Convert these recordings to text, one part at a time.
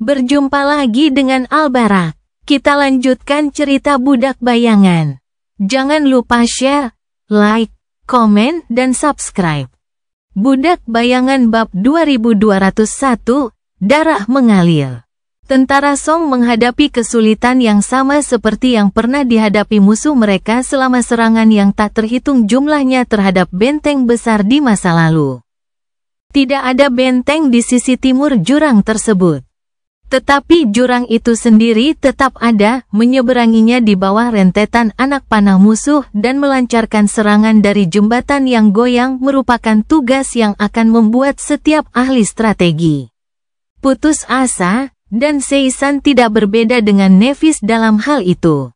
Berjumpa lagi dengan Al-Barak. Kita lanjutkan cerita Budak Bayangan. Jangan lupa share, like, komen, dan subscribe. Budak Bayangan bab 2201, Darah Mengalir. Tentara Song menghadapi kesulitan yang sama seperti yang pernah dihadapi musuh mereka selama serangan yang tak terhitung jumlahnya terhadap benteng besar di masa lalu. Tidak ada benteng di sisi timur jurang tersebut. Tetapi jurang itu sendiri tetap ada, menyeberanginya di bawah rentetan anak panah musuh dan melancarkan serangan dari jembatan yang goyang merupakan tugas yang akan membuat setiap ahli strategi putus asa, dan Seisan tidak berbeda dengan Nevis dalam hal itu.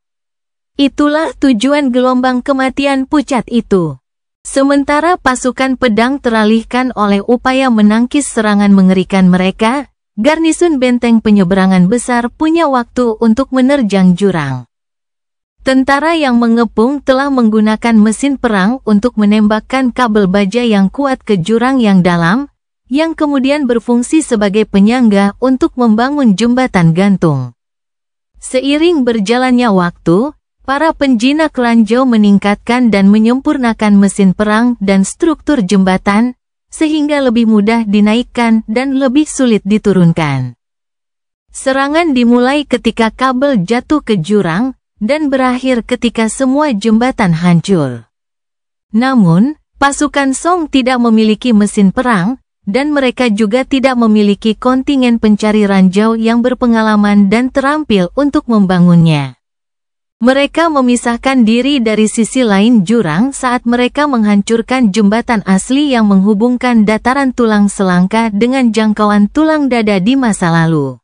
Itulah tujuan gelombang kematian pucat itu. Sementara pasukan pedang teralihkan oleh upaya menangkis serangan mengerikan mereka, garnisun benteng penyeberangan besar punya waktu untuk menerjang jurang. Tentara yang mengepung telah menggunakan mesin perang untuk menembakkan kabel baja yang kuat ke jurang yang dalam, yang kemudian berfungsi sebagai penyangga untuk membangun jembatan gantung. Seiring berjalannya waktu, para penjinak ranjau meningkatkan dan menyempurnakan mesin perang dan struktur jembatan, sehingga lebih mudah dinaikkan dan lebih sulit diturunkan. Serangan dimulai ketika kabel jatuh ke jurang, dan berakhir ketika semua jembatan hancur. Namun, pasukan Song tidak memiliki mesin perang, dan mereka juga tidak memiliki kontingen pencari ranjau yang berpengalaman dan terampil untuk membangunnya. Mereka memisahkan diri dari sisi lain jurang saat mereka menghancurkan jembatan asli yang menghubungkan dataran tulang selangka dengan jangkauan tulang dada di masa lalu.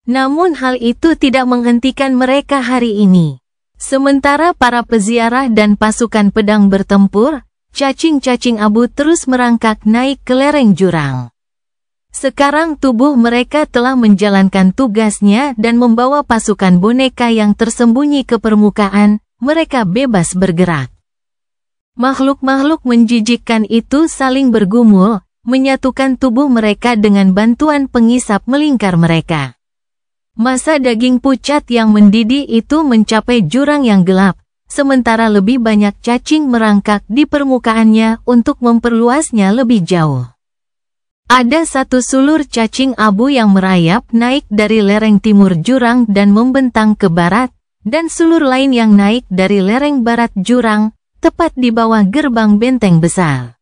Namun hal itu tidak menghentikan mereka hari ini. Sementara para peziarah dan pasukan pedang bertempur, cacing-cacing abu terus merangkak naik ke lereng jurang. Sekarang tubuh mereka telah menjalankan tugasnya dan membawa pasukan boneka yang tersembunyi ke permukaan, mereka bebas bergerak. Makhluk-makhluk menjijikkan itu saling bergumul, menyatukan tubuh mereka dengan bantuan pengisap melingkar mereka. Masa daging pucat yang mendidih itu mencapai jurang yang gelap, sementara lebih banyak cacing merangkak di permukaannya untuk memperluasnya lebih jauh. Ada satu sulur cacing abu yang merayap naik dari lereng timur jurang dan membentang ke barat, dan sulur lain yang naik dari lereng barat jurang, tepat di bawah gerbang benteng besar,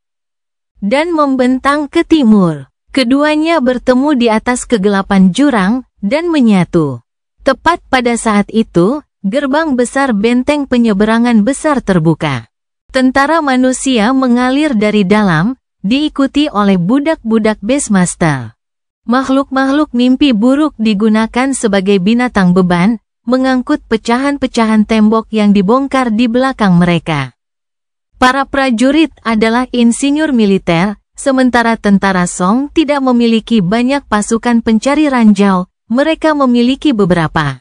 dan membentang ke timur. Keduanya bertemu di atas kegelapan jurang, dan menyatu. Tepat pada saat itu, gerbang besar benteng penyeberangan besar terbuka. Tentara manusia mengalir dari dalam, diikuti oleh budak-budak Beastmaster. Makhluk-makhluk mimpi buruk digunakan sebagai binatang beban, mengangkut pecahan-pecahan tembok yang dibongkar di belakang mereka. Para prajurit adalah insinyur militer, sementara tentara Song tidak memiliki banyak pasukan pencari ranjau, mereka memiliki beberapa.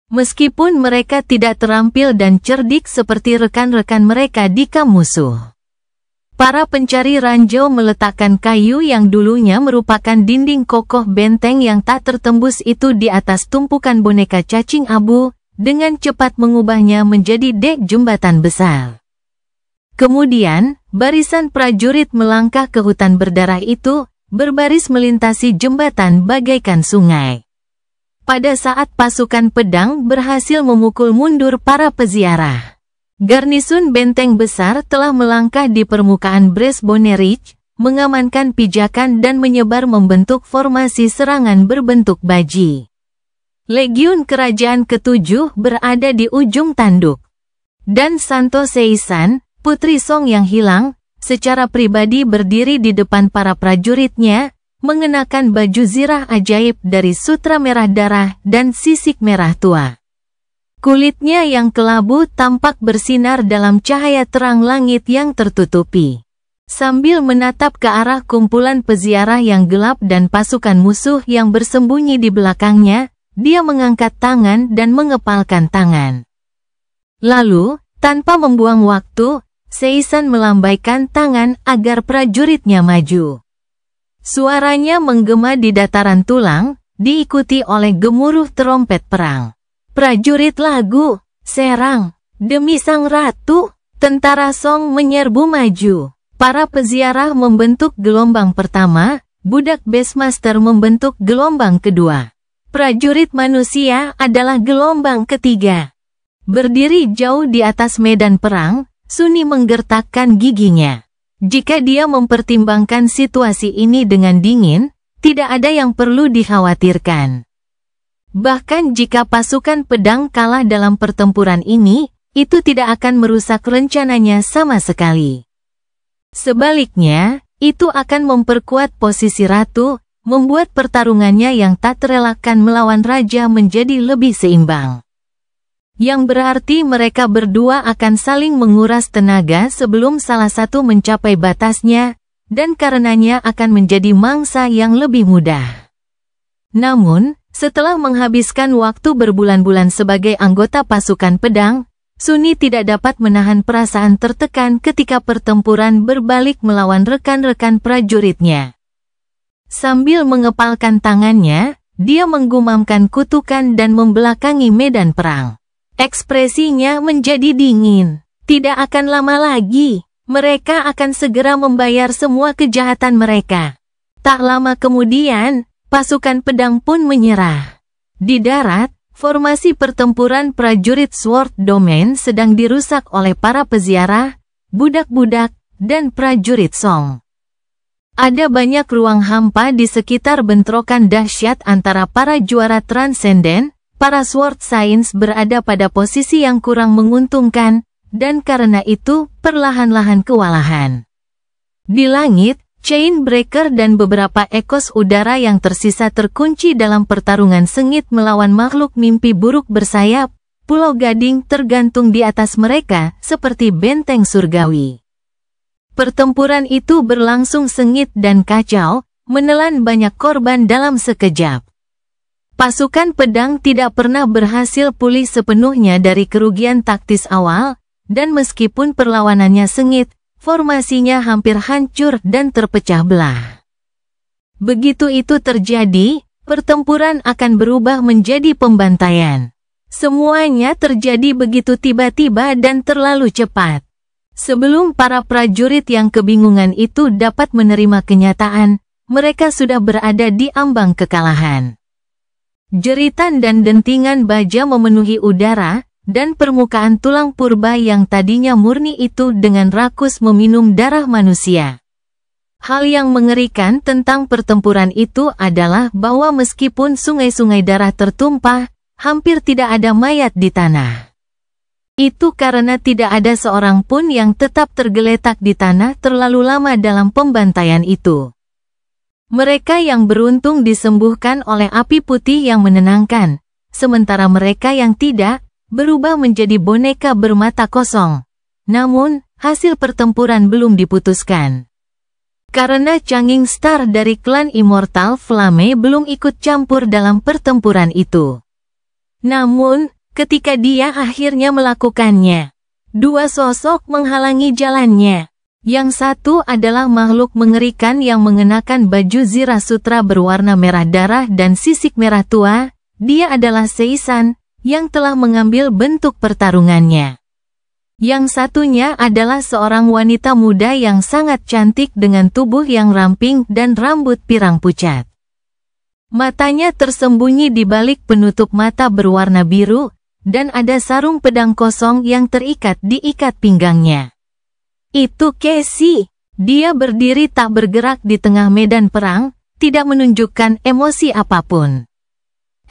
Meskipun mereka tidak terampil dan cerdik seperti rekan-rekan mereka di kamp musuh. Para pencari ranjau meletakkan kayu yang dulunya merupakan dinding kokoh benteng yang tak tertembus itu di atas tumpukan boneka cacing abu, dengan cepat mengubahnya menjadi dek jembatan besar. Kemudian, barisan prajurit melangkah ke hutan berdarah itu, berbaris melintasi jembatan bagaikan sungai. Pada saat pasukan pedang berhasil memukul mundur para peziarah, garnisun benteng besar telah melangkah di permukaan Breastbone Ridge, mengamankan pijakan dan menyebar membentuk formasi serangan berbentuk baji. Legiun Kerajaan ke-7 berada di ujung tanduk. Dan Santo Seisan, putri Song yang hilang, secara pribadi berdiri di depan para prajuritnya, mengenakan baju zirah ajaib dari sutra merah darah dan sisik merah tua. Kulitnya yang kelabu tampak bersinar dalam cahaya terang langit yang tertutupi. Sambil menatap ke arah kumpulan peziarah yang gelap dan pasukan musuh yang bersembunyi di belakangnya, dia mengangkat tangan dan mengepalkan tangan. Lalu, tanpa membuang waktu, Seisan melambaikan tangan agar prajuritnya maju. Suaranya menggema di dataran tulang, diikuti oleh gemuruh trompet perang. Prajurit lagu, serang, demi sang ratu, tentara Song menyerbu maju. Para peziarah membentuk gelombang pertama, budak Beastmaster membentuk gelombang kedua. Prajurit manusia adalah gelombang ketiga. Berdiri jauh di atas medan perang, Sunny menggertakkan giginya. Jika dia mempertimbangkan situasi ini dengan dingin, tidak ada yang perlu dikhawatirkan. Bahkan jika pasukan pedang kalah dalam pertempuran ini, itu tidak akan merusak rencananya sama sekali. Sebaliknya, itu akan memperkuat posisi ratu, membuat pertarungannya yang tak terelakkan melawan raja menjadi lebih seimbang. Yang berarti mereka berdua akan saling menguras tenaga sebelum salah satu mencapai batasnya, dan karenanya akan menjadi mangsa yang lebih mudah. Namun, setelah menghabiskan waktu berbulan-bulan sebagai anggota pasukan pedang, Sunny tidak dapat menahan perasaan tertekan ketika pertempuran berbalik melawan rekan-rekan prajuritnya. Sambil mengepalkan tangannya, dia menggumamkan kutukan dan membelakangi medan perang. Ekspresinya menjadi dingin. Tidak akan lama lagi, mereka akan segera membayar semua kejahatan mereka. Tak lama kemudian, pasukan pedang pun menyerah. Di darat, formasi pertempuran prajurit Sword Domain sedang dirusak oleh para peziarah, budak-budak, dan prajurit Song. Ada banyak ruang hampa di sekitar bentrokan dahsyat antara para juara transenden. Para Sword Saints berada pada posisi yang kurang menguntungkan, dan karena itu, perlahan-lahan kewalahan. Di langit, Chainbreaker dan beberapa ekos udara yang tersisa terkunci dalam pertarungan sengit melawan makhluk mimpi buruk bersayap. Pulau Gading tergantung di atas mereka, seperti benteng surgawi. Pertempuran itu berlangsung sengit dan kacau, menelan banyak korban dalam sekejap. Pasukan pedang tidak pernah berhasil pulih sepenuhnya dari kerugian taktis awal, dan meskipun perlawanannya sengit, formasinya hampir hancur dan terpecah belah. Begitu itu terjadi, pertempuran akan berubah menjadi pembantaian. Semuanya terjadi begitu tiba-tiba dan terlalu cepat. Sebelum para prajurit yang kebingungan itu dapat menerima kenyataan, mereka sudah berada di ambang kekalahan. Jeritan dan dentingan baja memenuhi udara, dan permukaan tulang purba yang tadinya murni itu dengan rakus meminum darah manusia. Hal yang mengerikan tentang pertempuran itu adalah bahwa meskipun sungai-sungai darah tertumpah, hampir tidak ada mayat di tanah. Itu karena tidak ada seorang pun yang tetap tergeletak di tanah terlalu lama dalam pembantaian itu. Mereka yang beruntung disembuhkan oleh api putih yang menenangkan, sementara mereka yang tidak, berubah menjadi boneka bermata kosong. Namun, hasil pertempuran belum diputuskan. Karena Changing Star dari klan Immortal Flame belum ikut campur dalam pertempuran itu. Namun, ketika dia akhirnya melakukannya, dua sosok menghalangi jalannya. Yang satu adalah makhluk mengerikan yang mengenakan baju zirah sutra berwarna merah darah dan sisik merah tua. Dia adalah Seisan, yang telah mengambil bentuk pertarungannya. Yang satunya adalah seorang wanita muda yang sangat cantik dengan tubuh yang ramping dan rambut pirang pucat. Matanya tersembunyi di balik penutup mata berwarna biru, dan ada sarung pedang kosong yang terikat di ikat pinggangnya. Itu Casey. Dia berdiri tak bergerak di tengah medan perang, tidak menunjukkan emosi apapun.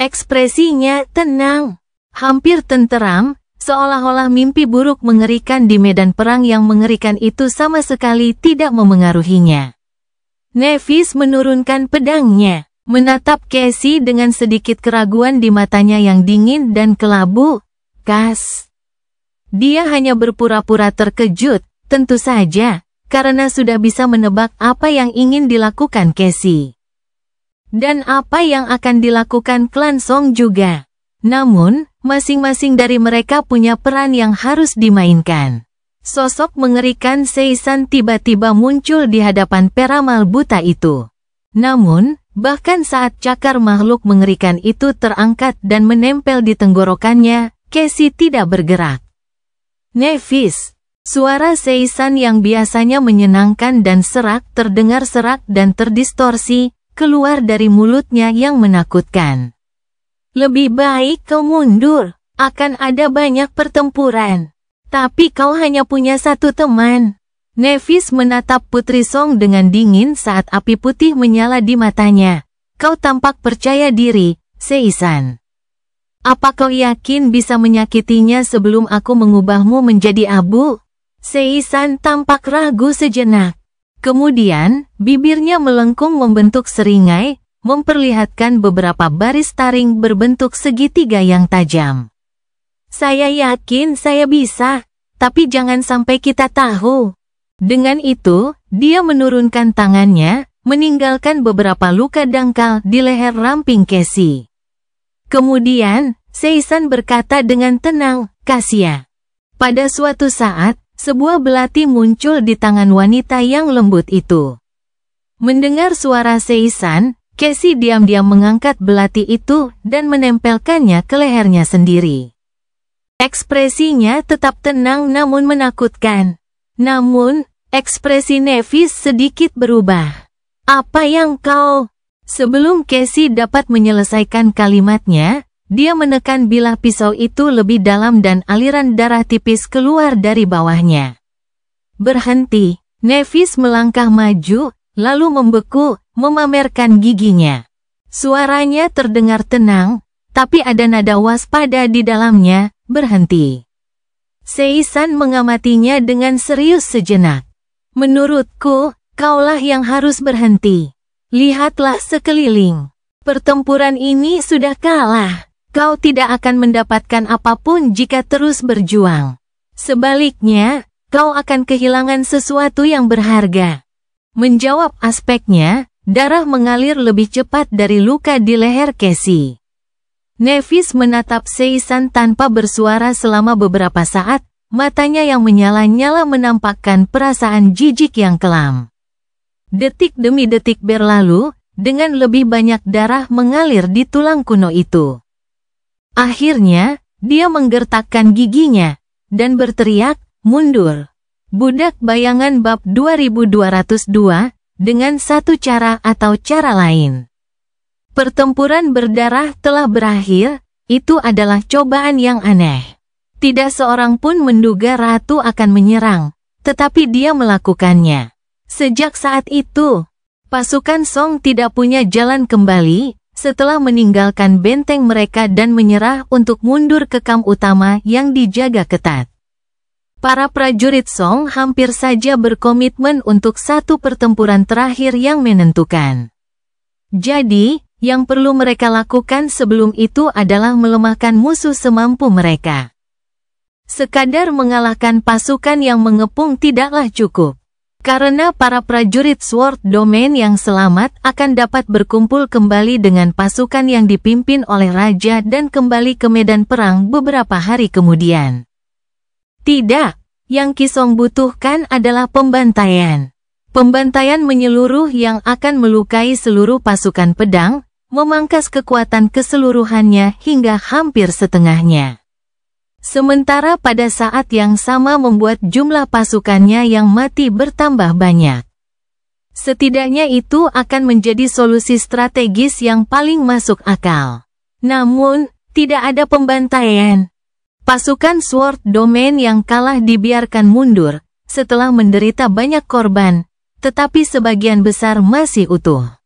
Ekspresinya tenang, hampir tenteram, seolah-olah mimpi buruk mengerikan di medan perang yang mengerikan itu sama sekali tidak memengaruhinya. Nevis menurunkan pedangnya, menatap Casey dengan sedikit keraguan di matanya yang dingin dan kelabu. Kas. Dia hanya berpura-pura terkejut. Tentu saja, karena sudah bisa menebak apa yang ingin dilakukan Casey. Dan apa yang akan dilakukan klan Song juga. Namun, masing-masing dari mereka punya peran yang harus dimainkan. Sosok mengerikan Seisan tiba-tiba muncul di hadapan peramal buta itu. Namun, Bahkan saat cakar makhluk mengerikan itu terangkat dan menempel di tenggorokannya, Casey tidak bergerak. Nevis. Suara Seisan yang biasanya menyenangkan dan serak terdengar serak dan terdistorsi, keluar dari mulutnya yang menakutkan. Lebih baik kau mundur, akan ada banyak pertempuran. Tapi kau hanya punya satu teman. Nevis menatap Putri Song dengan dingin saat api putih menyala di matanya. Kau tampak percaya diri, Seisan. Apa kau yakin bisa menyakitinya sebelum aku mengubahmu menjadi abu? Seisan tampak ragu sejenak. Kemudian, bibirnya melengkung membentuk seringai, memperlihatkan beberapa baris taring berbentuk segitiga yang tajam. Saya yakin saya bisa, tapi jangan sampai kita tahu. Dengan itu, dia menurunkan tangannya, meninggalkan beberapa luka dangkal di leher ramping Casey. Kemudian, Seisan berkata dengan tenang, Kasia. Pada suatu saat, sebuah belati muncul di tangan wanita yang lembut itu. Mendengar suara Seisan, Casey diam-diam mengangkat belati itu dan menempelkannya ke lehernya sendiri. Ekspresinya tetap tenang namun menakutkan. Namun, ekspresi Nevis sedikit berubah. Apa yang kau... Sebelum Casey dapat menyelesaikan kalimatnya, dia menekan bilah pisau itu lebih dalam dan aliran darah tipis keluar dari bawahnya. Berhenti, Nevis melangkah maju, lalu membeku, memamerkan giginya. Suaranya terdengar tenang, tapi ada nada waspada di dalamnya, berhenti. Seisan mengamatinya dengan serius sejenak. Menurutku, kaulah yang harus berhenti. Lihatlah sekeliling. Pertempuran ini sudah kalah. Kau tidak akan mendapatkan apapun jika terus berjuang. Sebaliknya, kau akan kehilangan sesuatu yang berharga. Menjawab aspeknya, darah mengalir lebih cepat dari luka di leher Casey. Nevis menatap Seisan tanpa bersuara selama beberapa saat, matanya yang menyala-nyala menampakkan perasaan jijik yang kelam. Detik demi detik berlalu, dengan lebih banyak darah mengalir di tulang kuno itu. Akhirnya, dia menggertakkan giginya, dan berteriak, mundur. Budak Bayangan bab 2202, dengan satu cara atau cara lain. Pertempuran berdarah telah berakhir, itu adalah cobaan yang aneh. Tidak seorang pun menduga ratu akan menyerang, tetapi dia melakukannya. Sejak saat itu, pasukan Song tidak punya jalan kembali, setelah meninggalkan benteng mereka dan menyerah untuk mundur ke kamp utama yang dijaga ketat. Para prajurit Song hampir saja berkomitmen untuk satu pertempuran terakhir yang menentukan. Jadi, yang perlu mereka lakukan sebelum itu adalah melemahkan musuh semampu mereka. Sekadar mengalahkan pasukan yang mengepung tidaklah cukup. Karena para prajurit Sword Domain yang selamat akan dapat berkumpul kembali dengan pasukan yang dipimpin oleh raja dan kembali ke medan perang beberapa hari kemudian. Tidak, yang Kisong butuhkan adalah pembantaian. Pembantaian menyeluruh yang akan melukai seluruh pasukan pedang, memangkas kekuatan keseluruhannya hingga hampir setengahnya. Sementara pada saat yang sama membuat jumlah pasukannya yang mati bertambah banyak. Setidaknya itu akan menjadi solusi strategis yang paling masuk akal. Namun, tidak ada pembantaian. Pasukan Sword Domain yang kalah dibiarkan mundur, setelah menderita banyak korban, tetapi sebagian besar masih utuh.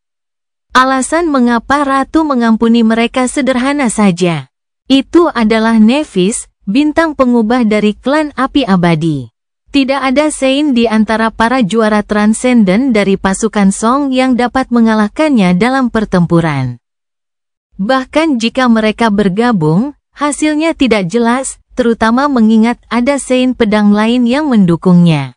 Alasan mengapa Ratu mengampuni mereka sederhana saja. Itu adalah Nevis, bintang pengubah dari klan api abadi. Tidak ada Sein di antara para juara transenden dari pasukan Song yang dapat mengalahkannya dalam pertempuran. Bahkan jika mereka bergabung, hasilnya tidak jelas, terutama mengingat ada Sein pedang lain yang mendukungnya.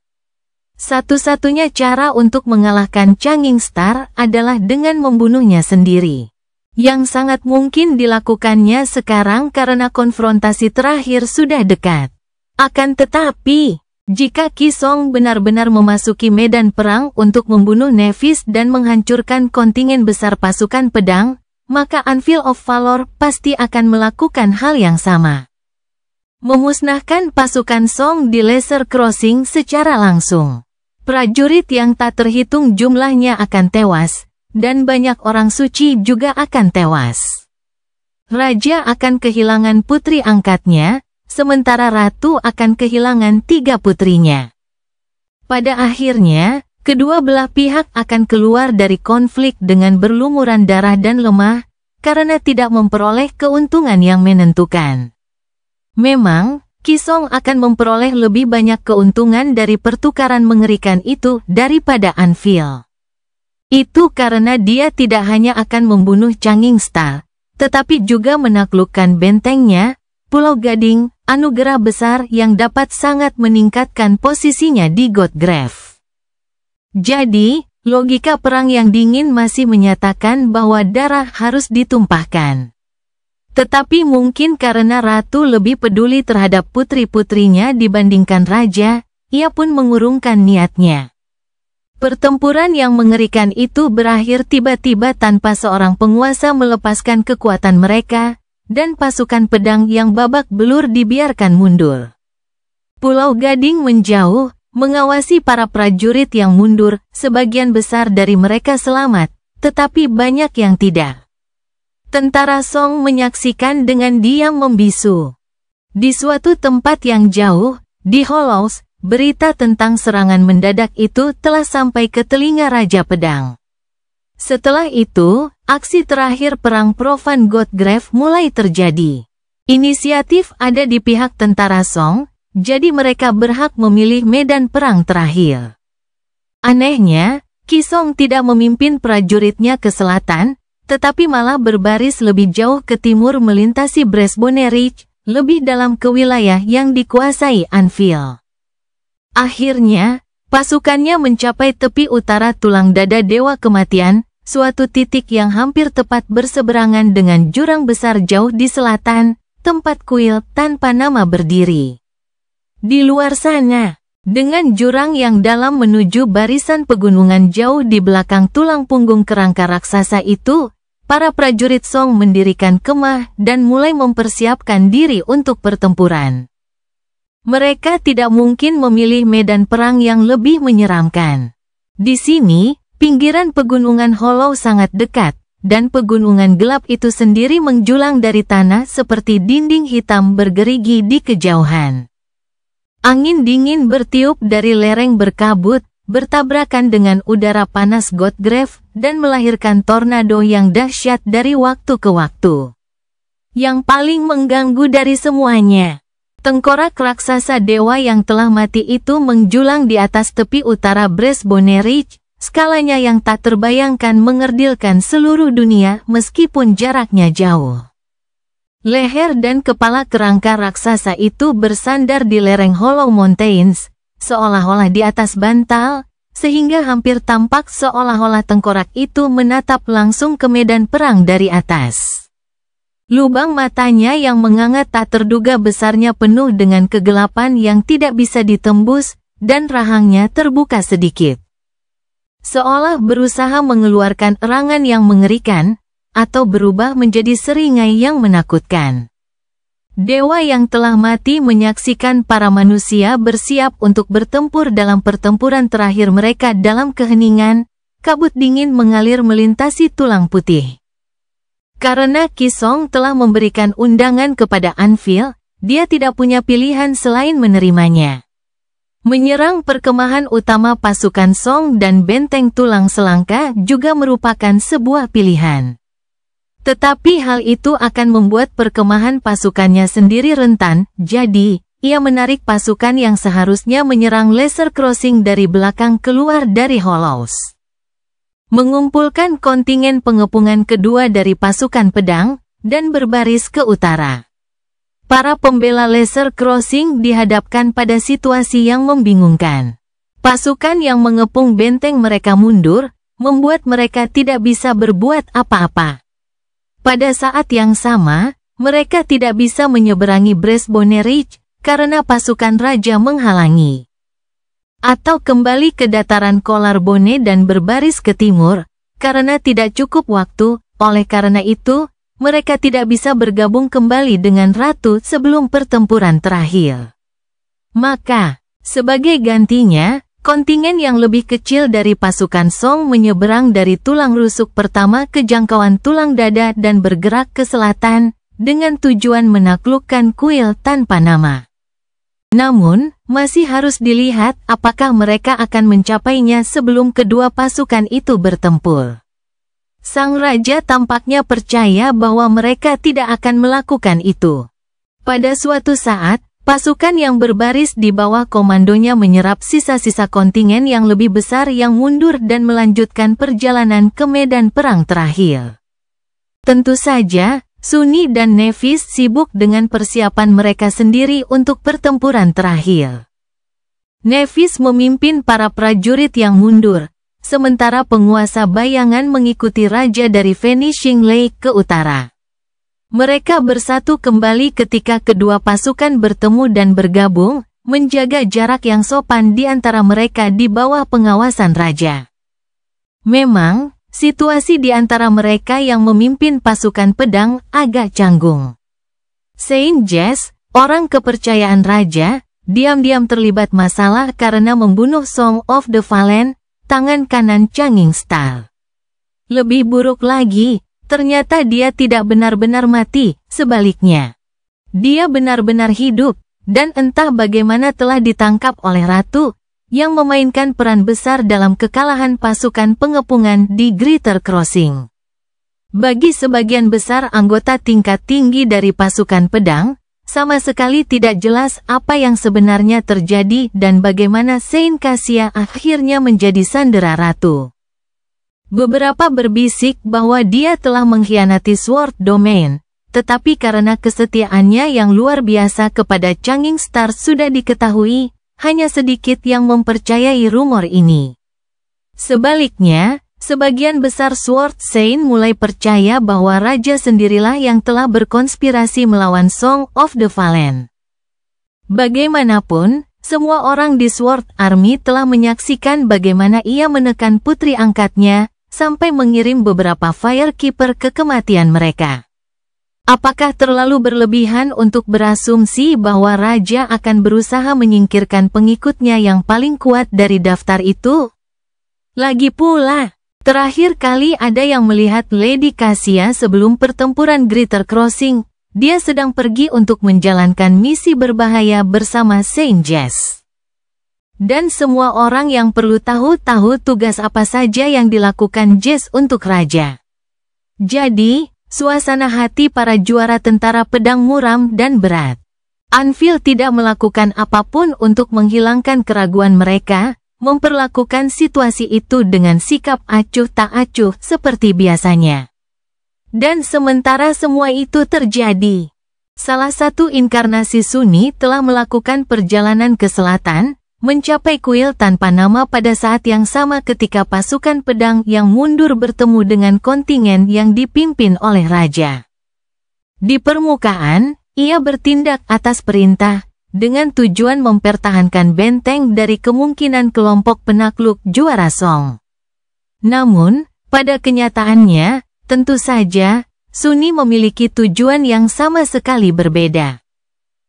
Satu-satunya cara untuk mengalahkan Changing Star adalah dengan membunuhnya sendiri. Yang sangat mungkin dilakukannya sekarang karena konfrontasi terakhir sudah dekat. Akan tetapi, Jika Qi Song benar-benar memasuki medan perang untuk membunuh Nevis dan menghancurkan kontingen besar pasukan pedang, maka Anvil of Valor pasti akan melakukan hal yang sama. Memusnahkan pasukan Song di Laser Crossing secara langsung. Prajurit yang tak terhitung jumlahnya akan tewas, dan banyak orang suci juga akan tewas. Raja akan kehilangan putri angkatnya, sementara ratu akan kehilangan 3 putrinya. Pada akhirnya, kedua belah pihak akan keluar dari konflik dengan berlumuran darah dan lemah, karena tidak memperoleh keuntungan yang menentukan. Memang, Qi Song akan memperoleh lebih banyak keuntungan dari pertukaran mengerikan itu daripada Anvil. Itu karena dia tidak hanya akan membunuh Changing Star, tetapi juga menaklukkan bentengnya, Pulau Gading, anugerah besar yang dapat sangat meningkatkan posisinya di Godgrave. Jadi, logika perang yang dingin masih menyatakan bahwa darah harus ditumpahkan. Tetapi mungkin karena ratu lebih peduli terhadap putri-putrinya dibandingkan raja, ia pun mengurungkan niatnya. Pertempuran yang mengerikan itu berakhir tiba-tiba tanpa seorang penguasa melepaskan kekuatan mereka, dan pasukan pedang yang babak belur dibiarkan mundur. Pulau Gading menjauh, mengawasi para prajurit yang mundur, sebagian besar dari mereka selamat, tetapi banyak yang tidak. Tentara Song menyaksikan dengan diam membisu. Di suatu tempat yang jauh, di Hollows, berita tentang serangan mendadak itu telah sampai ke telinga Raja Pedang. Setelah itu, aksi terakhir perang profan Godgrave mulai terjadi. Inisiatif ada di pihak tentara Song, jadi mereka berhak memilih medan perang terakhir. Anehnya, Qi Song tidak memimpin prajuritnya ke selatan, tetapi malah berbaris lebih jauh ke timur melintasi Bresbone Ridge, lebih dalam ke wilayah yang dikuasai Anvil. Akhirnya, pasukannya mencapai tepi utara tulang dada Dewa Kematian, suatu titik yang hampir tepat berseberangan dengan jurang besar jauh di selatan, tempat kuil tanpa nama berdiri. Di luar sana, dengan jurang yang dalam menuju barisan pegunungan jauh di belakang tulang punggung kerangka raksasa itu, para prajurit Song mendirikan kemah dan mulai mempersiapkan diri untuk pertempuran. Mereka tidak mungkin memilih medan perang yang lebih menyeramkan. Di sini, pinggiran pegunungan Hollow sangat dekat, dan pegunungan gelap itu sendiri menjulang dari tanah seperti dinding hitam bergerigi di kejauhan. Angin dingin bertiup dari lereng berkabut, bertabrakan dengan udara panas Godgrave, dan melahirkan tornado yang dahsyat dari waktu ke waktu. Yang paling mengganggu dari semuanya, tengkorak raksasa dewa yang telah mati itu menjulang di atas tepi utara Bresbone Ridge, skalanya yang tak terbayangkan mengerdilkan seluruh dunia meskipun jaraknya jauh. Leher dan kepala kerangka raksasa itu bersandar di lereng Hollow Mountains, seolah-olah di atas bantal, sehingga hampir tampak seolah-olah tengkorak itu menatap langsung ke medan perang dari atas. Lubang matanya yang menganga tak terduga besarnya penuh dengan kegelapan yang tidak bisa ditembus, dan rahangnya terbuka sedikit. Seolah berusaha mengeluarkan erangan yang mengerikan, atau berubah menjadi seringai yang menakutkan. Dewa yang telah mati menyaksikan para manusia bersiap untuk bertempur dalam pertempuran terakhir mereka dalam keheningan, kabut dingin mengalir melintasi tulang putih. Karena Qi Song telah memberikan undangan kepada Anvil, dia tidak punya pilihan selain menerimanya. Menyerang perkemahan utama pasukan Song dan benteng tulang selangka juga merupakan sebuah pilihan. Tetapi hal itu akan membuat perkemahan pasukannya sendiri rentan, jadi, ia menarik pasukan yang seharusnya menyerang Laser Crossing dari belakang keluar dari Hollows. Mengumpulkan kontingen pengepungan kedua dari pasukan pedang, dan berbaris ke utara. Para pembela Laser Crossing dihadapkan pada situasi yang membingungkan. Pasukan yang mengepung benteng mereka mundur, membuat mereka tidak bisa berbuat apa-apa. Pada saat yang sama, mereka tidak bisa menyeberangi Bresbone Ridge, karena pasukan raja menghalangi. atau kembali ke dataran Collarbone dan berbaris ke timur, karena tidak cukup waktu. Oleh karena itu, mereka tidak bisa bergabung kembali dengan Ratu sebelum pertempuran terakhir. Maka, sebagai gantinya, kontingen yang lebih kecil dari pasukan Song menyeberang dari tulang rusuk pertama ke jangkauan tulang dada dan bergerak ke selatan, dengan tujuan menaklukkan kuil tanpa nama. Namun, masih harus dilihat apakah mereka akan mencapainya sebelum kedua pasukan itu bertempur. Sang raja tampaknya percaya bahwa mereka tidak akan melakukan itu. Pada suatu saat, pasukan yang berbaris di bawah komandonya menyerap sisa-sisa kontingen yang lebih besar yang mundur dan melanjutkan perjalanan ke medan perang terakhir. Tentu saja, Sunni dan Nevis sibuk dengan persiapan mereka sendiri untuk pertempuran terakhir. Nevis memimpin para prajurit yang mundur, sementara penguasa bayangan mengikuti raja dari Vanishing Lake ke utara. Mereka bersatu kembali ketika kedua pasukan bertemu dan bergabung, menjaga jarak yang sopan di antara mereka di bawah pengawasan raja. Memang, situasi di antara mereka yang memimpin pasukan pedang agak canggung. Saint Jes, orang kepercayaan raja, diam-diam terlibat masalah karena membunuh Song of the Fallen, tangan kanan Changing Star. Lebih buruk lagi, ternyata dia tidak benar-benar mati, sebaliknya. Dia benar-benar hidup, dan entah bagaimana telah ditangkap oleh Ratu, yang memainkan peran besar dalam kekalahan pasukan pengepungan di Greater Crossing. Bagi sebagian besar anggota tingkat tinggi dari pasukan pedang, sama sekali tidak jelas apa yang sebenarnya terjadi dan bagaimana Saint Cassia akhirnya menjadi sandera Ratu. Beberapa berbisik bahwa dia telah mengkhianati Sword Domain, tetapi karena kesetiaannya yang luar biasa kepada Changing Star sudah diketahui, hanya sedikit yang mempercayai rumor ini. Sebaliknya, sebagian besar Sword Saint mulai percaya bahwa raja sendirilah yang telah berkonspirasi melawan Song of the Fallen. Bagaimanapun, semua orang di Sword Army telah menyaksikan bagaimana ia menekan putri angkatnya, sampai mengirim beberapa Firekeeper ke kematian mereka. Apakah terlalu berlebihan untuk berasumsi bahwa raja akan berusaha menyingkirkan pengikutnya yang paling kuat dari daftar itu? Lagi pula, terakhir kali ada yang melihat Lady Cassia sebelum pertempuran Greater Crossing, dia sedang pergi untuk menjalankan misi berbahaya bersama Saint Jes. Dan semua orang yang perlu tahu tugas apa saja yang dilakukan Jes untuk raja. Jadi, suasana hati para juara tentara pedang muram dan berat. Anvil tidak melakukan apapun untuk menghilangkan keraguan mereka, memperlakukan situasi itu dengan sikap acuh tak acuh seperti biasanya. Dan sementara semua itu terjadi, salah satu inkarnasi Sunni telah melakukan perjalanan ke selatan, mencapai kuil tanpa nama pada saat yang sama ketika pasukan pedang yang mundur bertemu dengan kontingen yang dipimpin oleh raja. Di permukaan, ia bertindak atas perintah, dengan tujuan mempertahankan benteng dari kemungkinan kelompok penakluk juara Song. Namun, pada kenyataannya, tentu saja, Sunni memiliki tujuan yang sama sekali berbeda.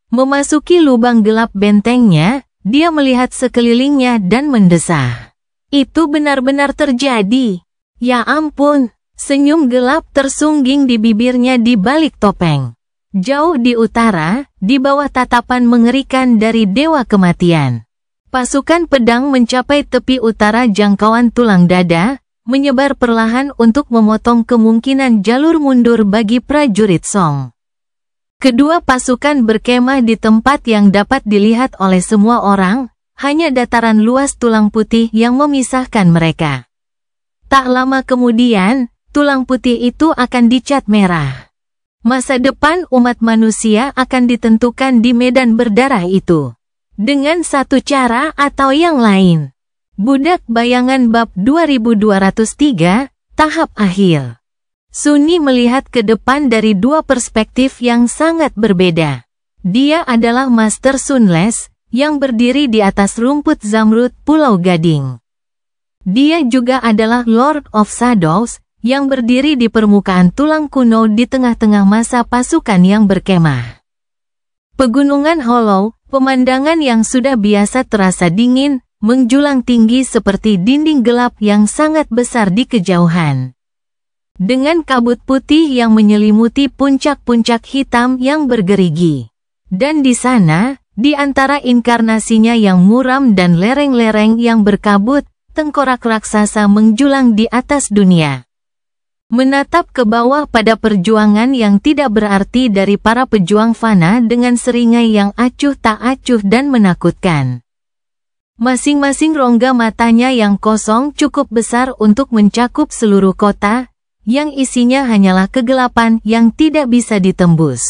Memasuki lubang gelap bentengnya, dia melihat sekelilingnya dan mendesah. Itu benar-benar terjadi. Ya ampun, senyum gelap tersungging di bibirnya di balik topeng. Jauh di utara, di bawah tatapan mengerikan dari Dewa Kematian, pasukan pedang mencapai tepi utara jangkauan tulang dada, menyebar perlahan untuk memotong kemungkinan jalur mundur bagi prajurit Song. Kedua pasukan berkemah di tempat yang dapat dilihat oleh semua orang, hanya dataran luas tulang putih yang memisahkan mereka. Tak lama kemudian, tulang putih itu akan dicat merah. Masa depan umat manusia akan ditentukan di medan berdarah itu. Dengan satu cara atau yang lain. Budak Bayangan Bab 2203, Tahap Akhir. Sunni melihat ke depan dari dua perspektif yang sangat berbeda. Dia adalah Master Sunless, yang berdiri di atas rumput zamrud Pulau Gading. Dia juga adalah Lord of Shadows, yang berdiri di permukaan tulang kuno di tengah-tengah masa pasukan yang berkemah. Pegunungan Hollow, pemandangan yang sudah biasa terasa dingin, menjulang tinggi seperti dinding gelap yang sangat besar di kejauhan. Dengan kabut putih yang menyelimuti puncak-puncak hitam yang bergerigi. Dan di sana, di antara inkarnasinya yang muram dan lereng-lereng yang berkabut, tengkorak raksasa menjulang di atas dunia. Menatap ke bawah pada perjuangan yang tidak berarti dari para pejuang fana dengan seringai yang acuh tak acuh dan menakutkan. Masing-masing rongga matanya yang kosong cukup besar untuk mencakup seluruh kota, yang isinya hanyalah kegelapan yang tidak bisa ditembus.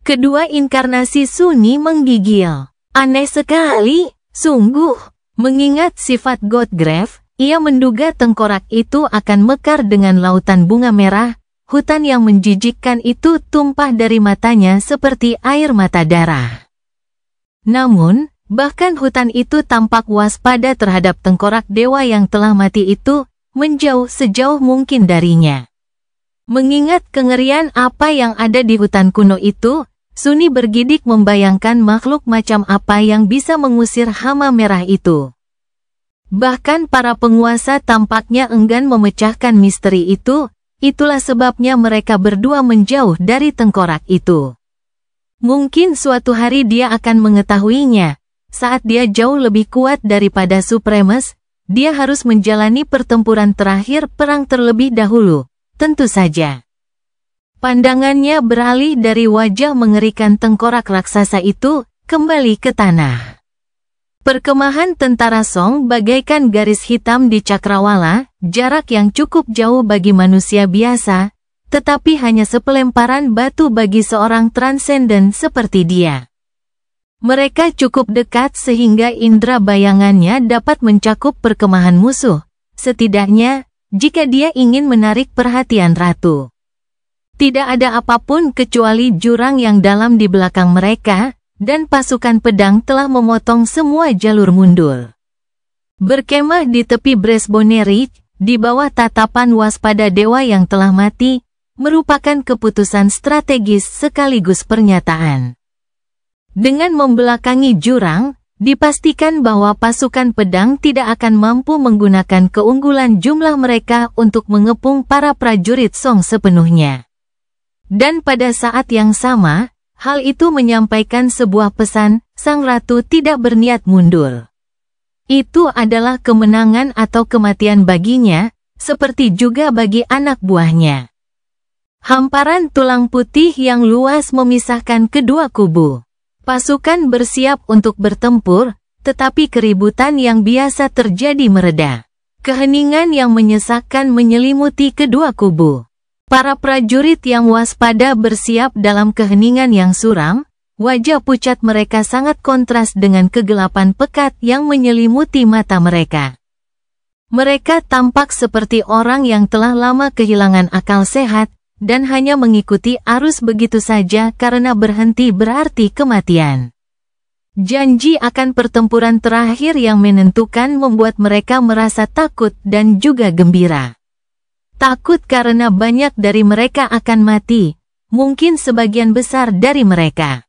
Kedua inkarnasi Sunni menggigil. Aneh sekali, sungguh. Mengingat sifat Godgrave, ia menduga tengkorak itu akan mekar dengan lautan bunga merah. Hutan yang menjijikkan itu tumpah dari matanya seperti air mata darah. Namun, bahkan hutan itu tampak waspada terhadap tengkorak dewa yang telah mati itu, menjauh sejauh mungkin darinya. Mengingat kengerian apa yang ada di hutan kuno itu, Sunni bergidik membayangkan makhluk macam apa yang bisa mengusir hama merah itu. Bahkan para penguasa tampaknya enggan memecahkan misteri itu, itulah sebabnya mereka berdua menjauh dari tengkorak itu. Mungkin suatu hari dia akan mengetahuinya, saat dia jauh lebih kuat daripada Supremes, dia harus menjalani pertempuran terakhir perang terlebih dahulu, tentu saja. Pandangannya beralih dari wajah mengerikan tengkorak raksasa itu, kembali ke tanah. Perkemahan tentara Song bagaikan garis hitam di cakrawala, jarak yang cukup jauh bagi manusia biasa, tetapi hanya sepelemparan batu bagi seorang transenden seperti dia. Mereka cukup dekat sehingga indera bayangannya dapat mencakup perkemahan musuh, setidaknya, jika dia ingin menarik perhatian ratu. Tidak ada apapun kecuali jurang yang dalam di belakang mereka, dan pasukan pedang telah memotong semua jalur mundur. Berkemah di tepi Bresbone Ridge, di bawah tatapan waspada dewa yang telah mati, merupakan keputusan strategis sekaligus pernyataan. Dengan membelakangi jurang, dipastikan bahwa pasukan pedang tidak akan mampu menggunakan keunggulan jumlah mereka untuk mengepung para prajurit Song sepenuhnya. Dan pada saat yang sama, hal itu menyampaikan sebuah pesan, sang ratu tidak berniat mundur. Itu adalah kemenangan atau kematian baginya, seperti juga bagi anak buahnya. Hamparan tulang putih yang luas memisahkan kedua kubu. Pasukan bersiap untuk bertempur, tetapi keributan yang biasa terjadi mereda. Keheningan yang menyesakkan menyelimuti kedua kubu. Para prajurit yang waspada bersiap dalam keheningan yang suram, wajah pucat mereka sangat kontras dengan kegelapan pekat yang menyelimuti mata mereka. Mereka tampak seperti orang yang telah lama kehilangan akal sehat, dan hanya mengikuti arus begitu saja karena berhenti berarti kematian. Janji akan pertempuran terakhir yang menentukan membuat mereka merasa takut dan juga gembira. Takut karena banyak dari mereka akan mati, mungkin sebagian besar dari mereka.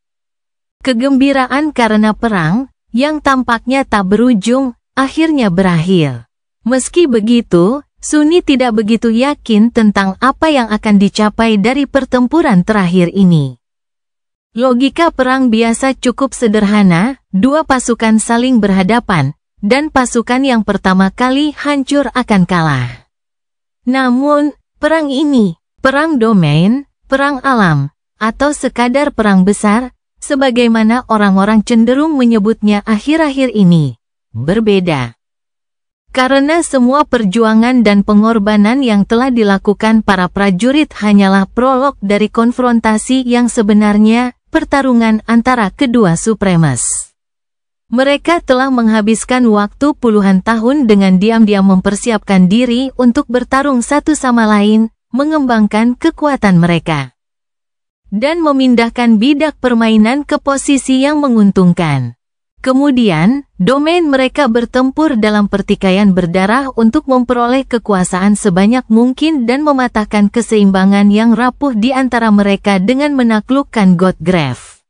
Kegembiraan karena perang, yang tampaknya tak berujung, akhirnya berakhir. Meski begitu, Sunni tidak begitu yakin tentang apa yang akan dicapai dari pertempuran terakhir ini. Logika perang biasa cukup sederhana, dua pasukan saling berhadapan, dan pasukan yang pertama kali hancur akan kalah. Namun, perang ini, perang domain, perang alam, atau sekadar perang besar, sebagaimana orang-orang cenderung menyebutnya akhir-akhir ini, berbeda. Karena semua perjuangan dan pengorbanan yang telah dilakukan para prajurit hanyalah prolog dari konfrontasi yang sebenarnya, pertarungan antara kedua Supremes. Mereka telah menghabiskan waktu puluhan tahun dengan diam-diam mempersiapkan diri untuk bertarung satu sama lain, mengembangkan kekuatan mereka, dan memindahkan bidak permainan ke posisi yang menguntungkan. Kemudian, domain mereka bertempur dalam pertikaian berdarah untuk memperoleh kekuasaan sebanyak mungkin dan mematahkan keseimbangan yang rapuh di antara mereka dengan menaklukkan Godgrave.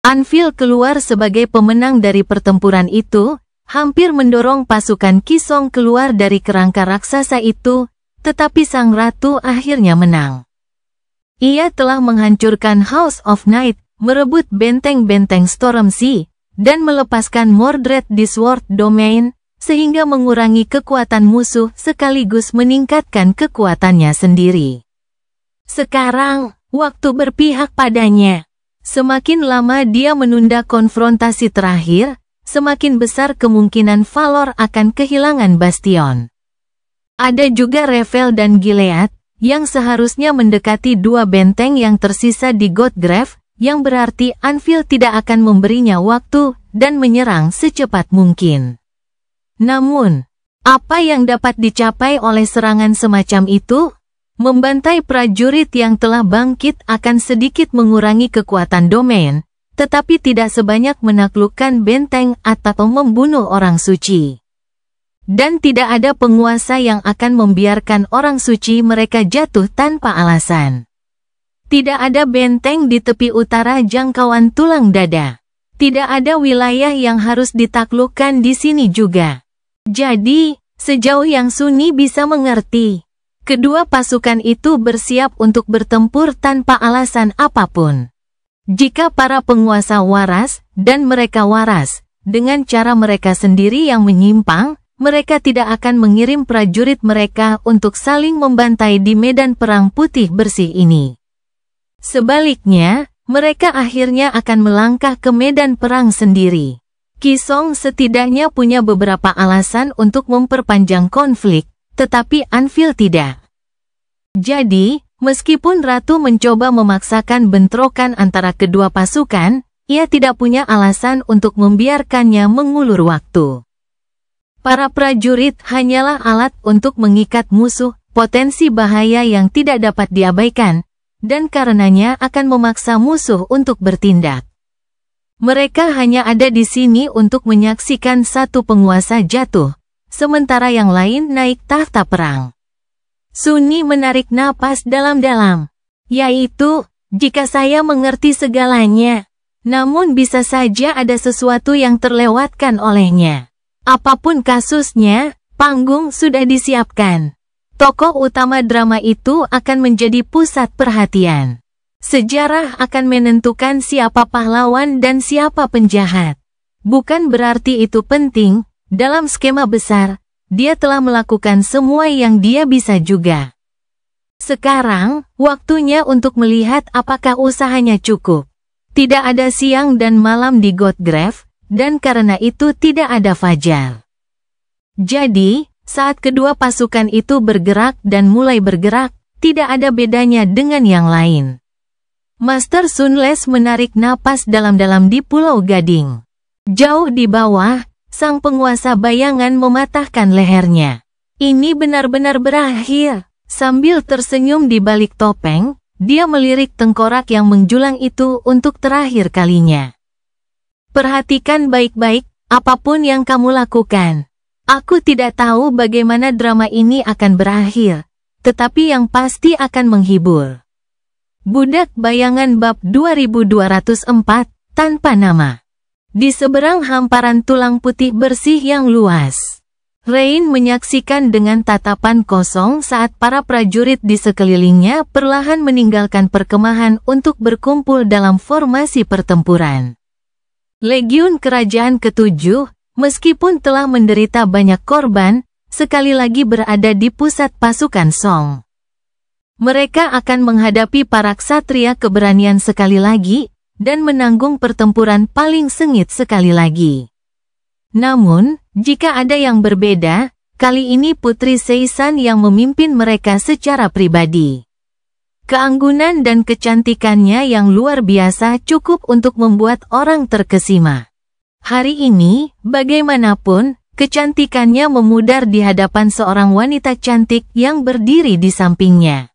Anvil keluar sebagai pemenang dari pertempuran itu, hampir mendorong pasukan Kisong keluar dari kerangka raksasa itu, tetapi sang ratu akhirnya menang. Ia telah menghancurkan House of Night, merebut benteng-benteng Stormsea, dan melepaskan Mordred di Sword Domain, sehingga mengurangi kekuatan musuh sekaligus meningkatkan kekuatannya sendiri. Sekarang, waktu berpihak padanya. Semakin lama dia menunda konfrontasi terakhir, semakin besar kemungkinan Valor akan kehilangan Bastion. Ada juga Revel dan Gilead, yang seharusnya mendekati dua benteng yang tersisa di Godgrave, yang berarti Anvil tidak akan memberinya waktu dan menyerang secepat mungkin. Namun, apa yang dapat dicapai oleh serangan semacam itu? Membantai prajurit yang telah bangkit akan sedikit mengurangi kekuatan domain, tetapi tidak sebanyak menaklukkan benteng atau membunuh orang suci. Dan tidak ada penguasa yang akan membiarkan orang suci mereka jatuh tanpa alasan. Tidak ada benteng di tepi utara jangkauan tulang dada. Tidak ada wilayah yang harus ditaklukkan di sini juga. Jadi, sejauh yang Sunni bisa mengerti, kedua pasukan itu bersiap untuk bertempur tanpa alasan apapun. Jika para penguasa waras, dan mereka waras, dengan cara mereka sendiri yang menyimpang, mereka tidak akan mengirim prajurit mereka untuk saling membantai di medan perang putih bersih ini. Sebaliknya, mereka akhirnya akan melangkah ke medan perang sendiri. Kisong setidaknya punya beberapa alasan untuk memperpanjang konflik, tetapi Anvil tidak. Jadi, meskipun Ratu mencoba memaksakan bentrokan antara kedua pasukan, ia tidak punya alasan untuk membiarkannya mengulur waktu. Para prajurit hanyalah alat untuk mengikat musuh, potensi bahaya yang tidak dapat diabaikan, dan karenanya akan memaksa musuh untuk bertindak. Mereka hanya ada di sini untuk menyaksikan satu penguasa jatuh, sementara yang lain naik tahta perang. Sunni menarik napas dalam-dalam, yaitu, jika saya mengerti segalanya, namun bisa saja ada sesuatu yang terlewatkan olehnya. Apapun kasusnya, panggung sudah disiapkan. Tokoh utama drama itu akan menjadi pusat perhatian. Sejarah akan menentukan siapa pahlawan dan siapa penjahat. Bukan berarti itu penting, dalam skema besar, dia telah melakukan semua yang dia bisa juga. Sekarang, waktunya untuk melihat apakah usahanya cukup. Tidak ada siang dan malam di Godgrave, dan karena itu tidak ada fajar. Jadi, saat kedua pasukan itu bergerak dan mulai bergerak, tidak ada bedanya dengan yang lain. Master Sunless menarik napas dalam-dalam di Pulau Gading. Jauh di bawah, sang penguasa bayangan mematahkan lehernya. Ini benar-benar berakhir. Sambil tersenyum di balik topeng, dia melirik tengkorak yang menjulang itu untuk terakhir kalinya. Perhatikan baik-baik, apapun yang kamu lakukan. Aku tidak tahu bagaimana drama ini akan berakhir, tetapi yang pasti akan menghibur. Budak Bayangan Bab 2204, Tanpa Nama. Di seberang hamparan tulang putih bersih yang luas, Rain menyaksikan dengan tatapan kosong saat para prajurit di sekelilingnya perlahan meninggalkan perkemahan untuk berkumpul dalam formasi pertempuran. Legiun Kerajaan Ketujuh, meskipun telah menderita banyak korban, sekali lagi berada di pusat pasukan Song. Mereka akan menghadapi para ksatria keberanian sekali lagi, dan menanggung pertempuran paling sengit sekali lagi. Namun, jika ada yang berbeda, kali ini Putri Seisan yang memimpin mereka secara pribadi. Keanggunan dan kecantikannya yang luar biasa cukup untuk membuat orang terkesima. Hari ini, bagaimanapun, kecantikannya memudar di hadapan seorang wanita cantik yang berdiri di sampingnya.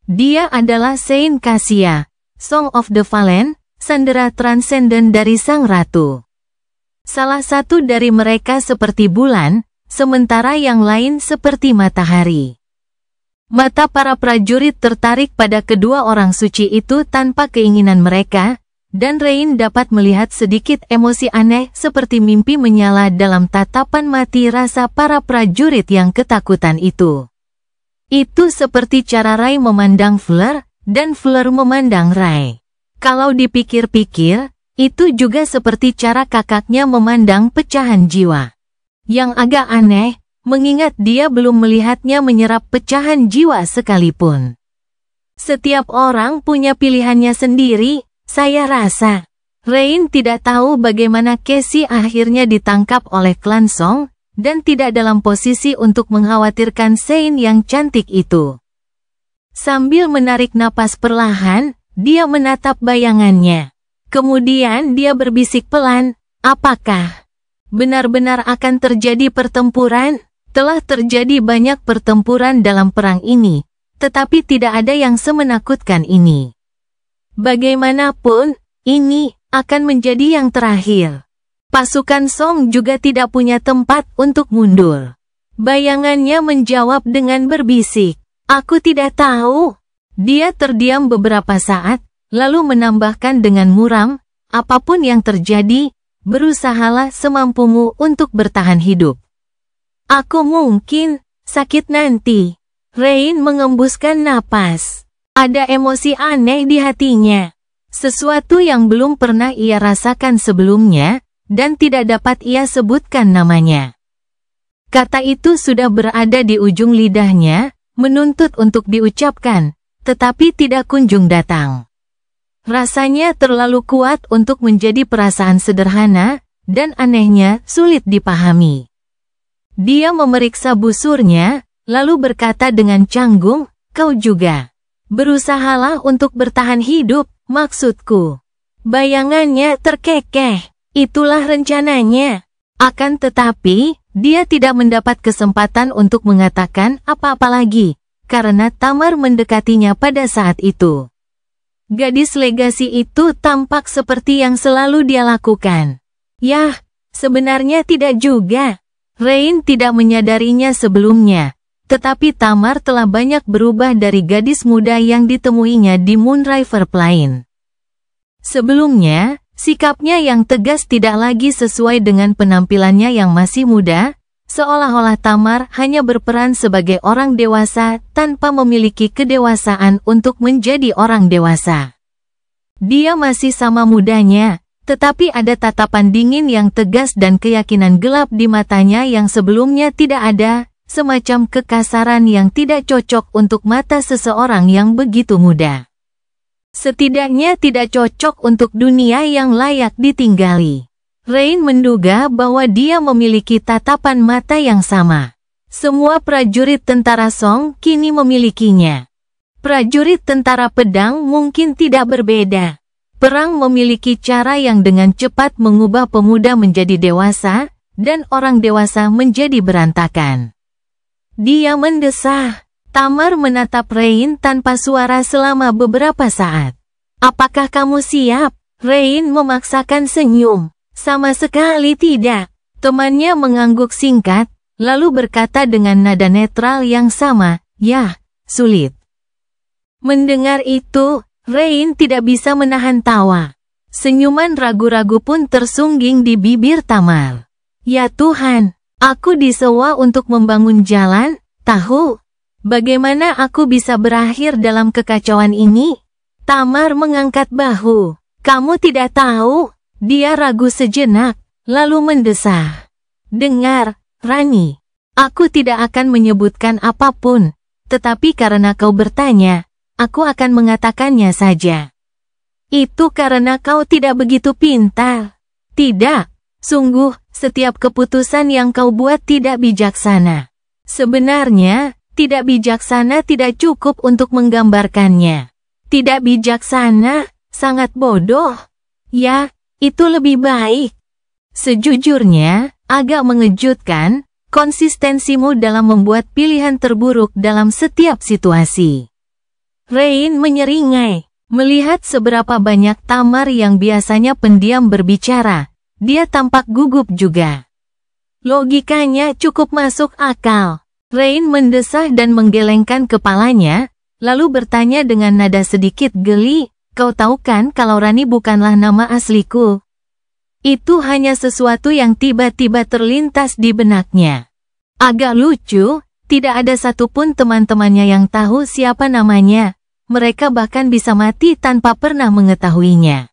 Dia adalah Saint Cassia, Song of the Fallen, sandera transenden dari sang ratu. Salah satu dari mereka seperti bulan, sementara yang lain seperti matahari. Mata para prajurit tertarik pada kedua orang suci itu tanpa keinginan mereka, dan Rain dapat melihat sedikit emosi aneh seperti mimpi menyala dalam tatapan mati rasa para prajurit yang ketakutan itu. Itu seperti cara Rai memandang Fleur, dan Fleur memandang Rai. Kalau dipikir-pikir, itu juga seperti cara kakaknya memandang pecahan jiwa. Yang agak aneh, mengingat dia belum melihatnya menyerap pecahan jiwa sekalipun. Setiap orang punya pilihannya sendiri, saya rasa. Rain tidak tahu bagaimana Cassie akhirnya ditangkap oleh klan Song, dan tidak dalam posisi untuk mengkhawatirkan Sein yang cantik itu. Sambil menarik napas perlahan, dia menatap bayangannya. Kemudian dia berbisik pelan, apakah benar-benar akan terjadi pertempuran? Telah terjadi banyak pertempuran dalam perang ini, tetapi tidak ada yang semenakutkan ini. Bagaimanapun, ini akan menjadi yang terakhir. Pasukan Song juga tidak punya tempat untuk mundur. Bayangannya menjawab dengan berbisik, aku tidak tahu. Dia terdiam beberapa saat, lalu menambahkan dengan muram, apapun yang terjadi, berusahalah semampumu untuk bertahan hidup. Aku mungkin sakit nanti. Rain mengembuskan napas. Ada emosi aneh di hatinya. Sesuatu yang belum pernah ia rasakan sebelumnya, dan tidak dapat ia sebutkan namanya. Kata itu sudah berada di ujung lidahnya, menuntut untuk diucapkan, tetapi tidak kunjung datang. Rasanya terlalu kuat untuk menjadi perasaan sederhana, dan anehnya sulit dipahami. Dia memeriksa busurnya, lalu berkata dengan canggung, kau juga. Berusahalah untuk bertahan hidup, maksudku. Bayangannya terkekeh, itulah rencananya. Akan tetapi, dia tidak mendapat kesempatan untuk mengatakan apa-apa lagi, karena Tamar mendekatinya pada saat itu. Gadis legasi itu tampak seperti yang selalu dia lakukan. Yah, sebenarnya tidak juga. Rain tidak menyadarinya sebelumnya, tetapi Tamar telah banyak berubah dari gadis muda yang ditemuinya di Moonriver Plain. Sebelumnya, sikapnya yang tegas tidak lagi sesuai dengan penampilannya yang masih muda, seolah-olah Tamar hanya berperan sebagai orang dewasa tanpa memiliki kedewasaan untuk menjadi orang dewasa. Dia masih sama mudanya, tetapi ada tatapan dingin yang tegas dan keyakinan gelap di matanya yang sebelumnya tidak ada, semacam kekasaran yang tidak cocok untuk mata seseorang yang begitu muda. Setidaknya tidak cocok untuk dunia yang layak ditinggali. Rain menduga bahwa dia memiliki tatapan mata yang sama. Semua prajurit tentara Song kini memilikinya. Prajurit tentara pedang mungkin tidak berbeda. Perang memiliki cara yang dengan cepat mengubah pemuda menjadi dewasa, dan orang dewasa menjadi berantakan. Dia mendesah. Tamar menatap Rain tanpa suara selama beberapa saat. Apakah kamu siap? Rain memaksakan senyum. Sama sekali tidak. Temannya mengangguk singkat, lalu berkata dengan nada netral yang sama, "Yah, sulit." Mendengar itu, Rain tidak bisa menahan tawa. Senyuman ragu-ragu pun tersungging di bibir Tamar. Ya Tuhan, aku disewa untuk membangun jalan, tahu? Bagaimana aku bisa berakhir dalam kekacauan ini? Tamar mengangkat bahu. Kamu tidak tahu? Dia ragu sejenak, lalu mendesah. Dengar, Rani, aku tidak akan menyebutkan apapun, tetapi karena kau bertanya, aku akan mengatakannya saja. Itu karena kau tidak begitu pintar. Tidak, sungguh, setiap keputusan yang kau buat tidak bijaksana. Sebenarnya, tidak bijaksana tidak cukup untuk menggambarkannya. Tidak bijaksana, sangat bodoh. Ya, itu lebih baik. Sejujurnya, agak mengejutkan, konsistensimu dalam membuat pilihan terburuk dalam setiap situasi. Rain menyeringai, melihat seberapa banyak Tamar yang biasanya pendiam berbicara, dia tampak gugup juga. Logikanya cukup masuk akal. Rain mendesah dan menggelengkan kepalanya, lalu bertanya dengan nada sedikit geli, "Kau tahu kan kalau Rani bukanlah nama asliku?" Itu hanya sesuatu yang tiba-tiba terlintas di benaknya. Agak lucu, tidak ada satupun teman-temannya yang tahu siapa namanya. Mereka bahkan bisa mati tanpa pernah mengetahuinya.